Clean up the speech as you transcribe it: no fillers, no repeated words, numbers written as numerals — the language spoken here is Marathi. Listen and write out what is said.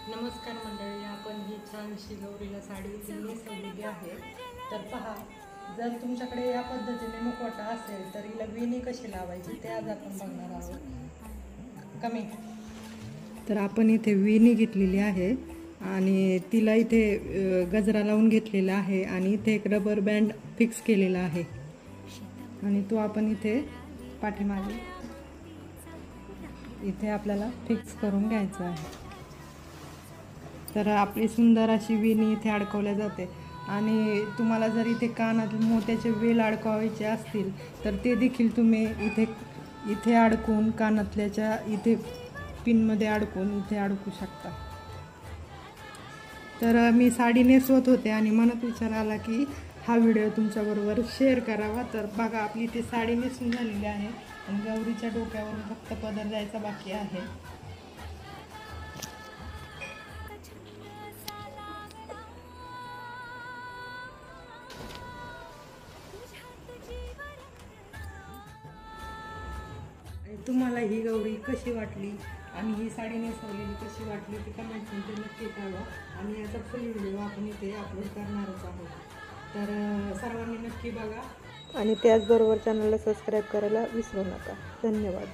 नमस्कार मंडळी, आपण ही छानशी गौरीला साडी नेसवलेली आहे. तर पहा, जर तुमच्याकडे या पद्धतीने मुखवटा असेल तर हिला वेणी कशी लावायची ते आज आपण बघणार आहोत. कमी तर आपण इथे वेणी घेतलेली आहे आणि तिला इथे गजरा लावून घेतलेला आहे आणि इथे एक रबर बँड फिक्स केलेला आहे आणि तो आपण इथे पाठीमागे इथे आपल्याला फिक्स करून घ्यायचा आहे. तर आपली सुंदर अशी वेणी इथे अडकवल्या जाते आणि तुम्हाला जर इथे कानात मोत्याचे वेल अडकवायचे असतील तर ते देखील तुम्ही इथे अडकून कानातल्याच्या इथे पिनमध्ये अडकून इथे अडकू शकता. तर मी साडी नेसवत होते आणि मनात विचार आला की हा व्हिडिओ तुमच्याबरोबर शेअर करावा. तर बघा, आपली इथे साडी नेसून झालेली आहे आणि गौरीच्या डोक्यावरून फक्त पदर जायचा बाकी आहे. तुम्हाला ही गौरी कशी वाटली आणि ही साडी नेसवलेली कशी वाटली ती कमेंटमध्ये नक्की कळवा आणि याचा फुल व्हिडिओ आपण इथे अपलोड करणारच आहोत. तर सर्वांनी नक्की बघा आणि त्याचबरोबर चॅनलला सबस्क्राईब करायला विसरू नका. धन्यवाद.